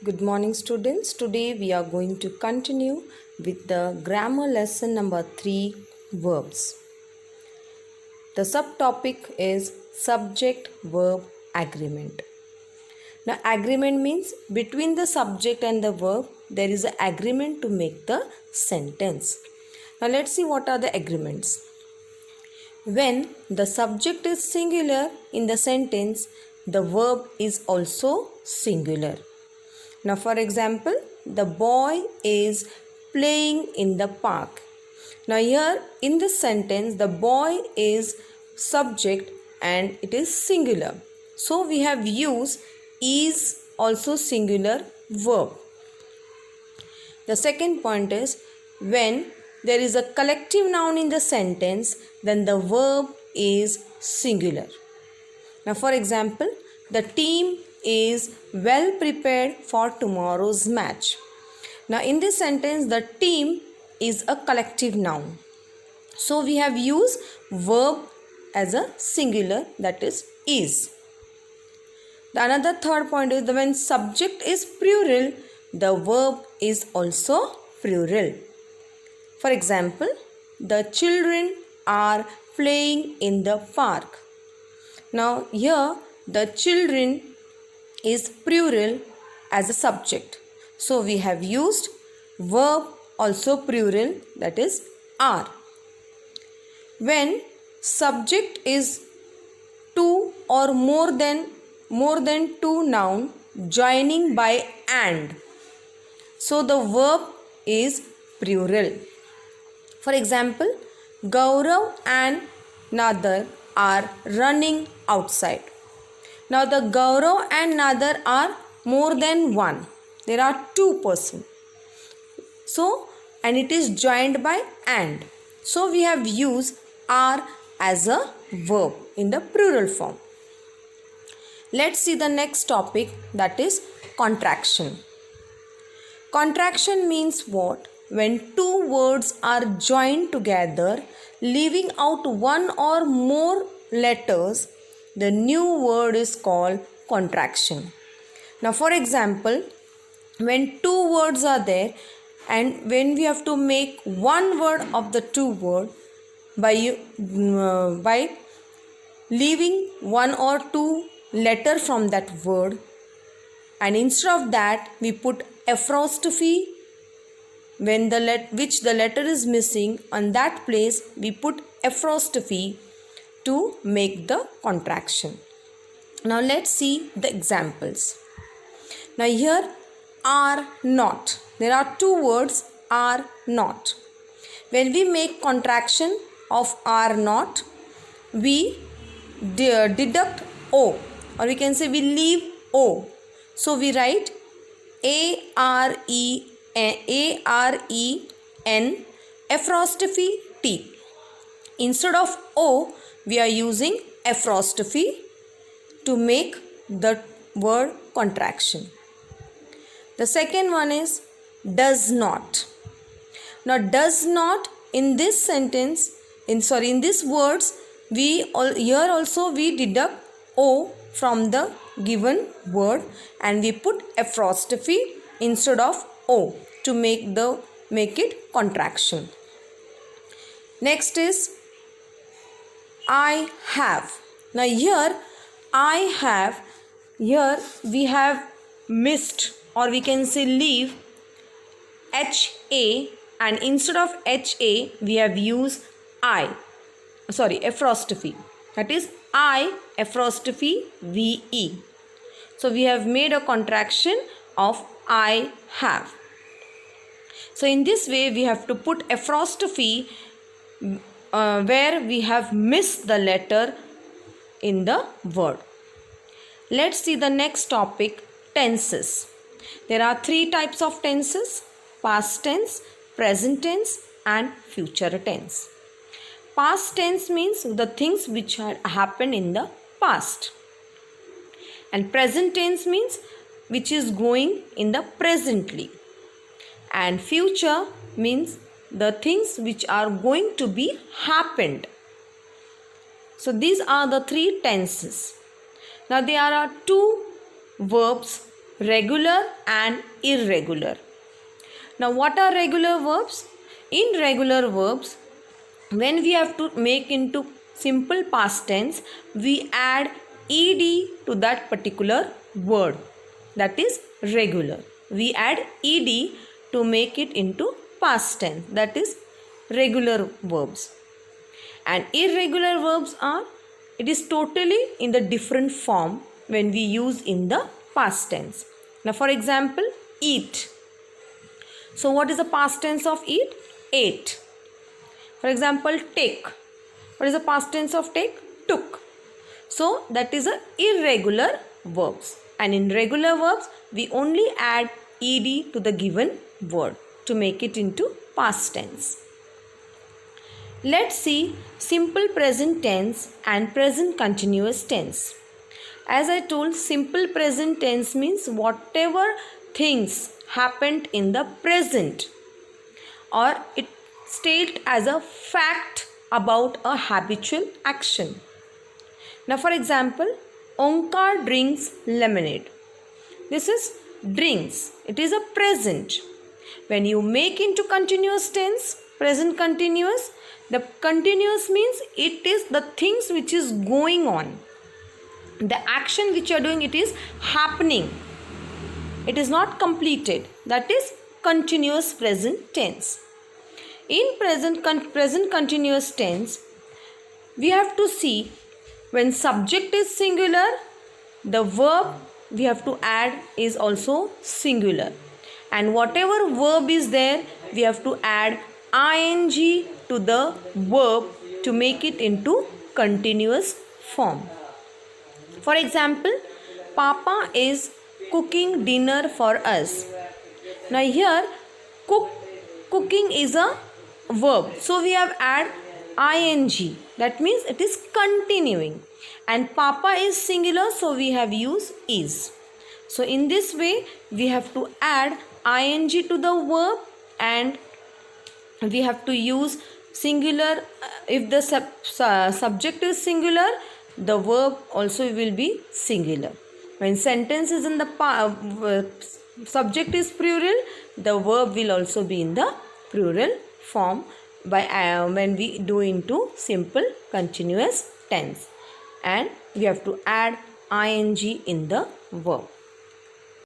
Good morning, students. Today we are going to continue with the grammar lesson number 3, verbs. The subtopic is subject verb agreement. Now, agreement means between the subject and the verb there is an agreement to make the sentence. Now, let's see what are the agreements. When the subject is singular in the sentence, the verb is also singular. Now, for example, the boy is playing in the park. Now, here in this sentence, the boy is subject and it is singular. So, we have used is also singular verb. The second point is when there is a collective noun in the sentence, then the verb is singular. Now, for example, the team is well prepared for tomorrow's match. Now, in this sentence, the team is a collective noun. So, we have used verb as a singular, that is. The another third point is that when subject is plural, the verb is also plural. For example, the children are playing in the park. Now, here the children is plural as a subject. So, we have used verb also plural, that is are. When subject is two or more than two noun joining by and, so the verb is plural. For example, Gaurav and Nadar are running outside. Now, the Gaurav and Nadar are more than one. There are two persons. So, and it is joined by and. So, we have used are as a verb in the plural form. Let's see the next topic, that is contraction. Contraction means what? When two words are joined together, leaving out one or more letters, the new word is called contraction. Now, for example, when two words are there and when we have to make one word of the two words by leaving one or two letter from that word, and instead of that we put apostrophe when which the letter is missing, on that place we put apostrophe to make the contraction. Now, let's see the examples. Now, here are not. There are two words are not. When we make contraction of are not, we deduct O, or we can say we leave O. So, we write AREN apostrophe T. Instead of O, we are using apostrophe to make the word contraction. The second one is does not. Now, does not in this sentence, in these words, here also we deduct O from the given word and we put apostrophe instead of O to make it contraction. Next is I have. Now, here I have, here we have missed, or we can say leave HA, and instead of HA we have used apostrophe, that is I apostrophe VE. So, we have made a contraction of I have. So, in this way we have to put apostrophe where we have missed the letter in the word. Let's see the next topic, tenses. There are three types of tenses: past tense, present tense and future tense. Past tense means the things which had happened in the past, and present tense means which is going in the presently, and future means the things which are going to be happened. So, these are the three tenses. Now, there are two verbs regular and irregular. Now what are regular verbs? In regular verbs, when we have to make into simple past tense, we add ed to that particular word, that is regular. We add ed to make it into past tense, that is regular verbs. And irregular verbs are, it is totally in the different form when we use in the past tense. Now for example, eat. So what is the past tense of eat? Ate. For example, take. What is the past tense of take? Took. So that is a irregular verbs. And in regular verbs, we only add ed to the given word to make it into past tense. Let's see simple present tense and present continuous tense. As I told, simple present tense means whatever things happened in the present, or it states as a fact about a habitual action. Now for example, Onkar drinks lemonade. This is drinks. It is a present. When you make into continuous tense, present continuous, the continuous means it is the things which is going on. The action which you are doing, it is happening. It is not completed. That is continuous present tense. In present continuous tense, we have to see when subject is singular, the verb we have to add is also singular. And whatever verb is there, we have to add ing to the verb to make it into continuous form. For example, Papa is cooking dinner for us. Now here, cooking is a verb. So we have add ing. That means it is continuing. And Papa is singular, so we have used is. So in this way, we have to add ing to the verb, and we have to use singular. If the subject is singular, the verb also will be singular. When sentence is in the subject is plural, the verb will also be in the plural form by when we do into simple continuous tense, and we have to add ing in the verb.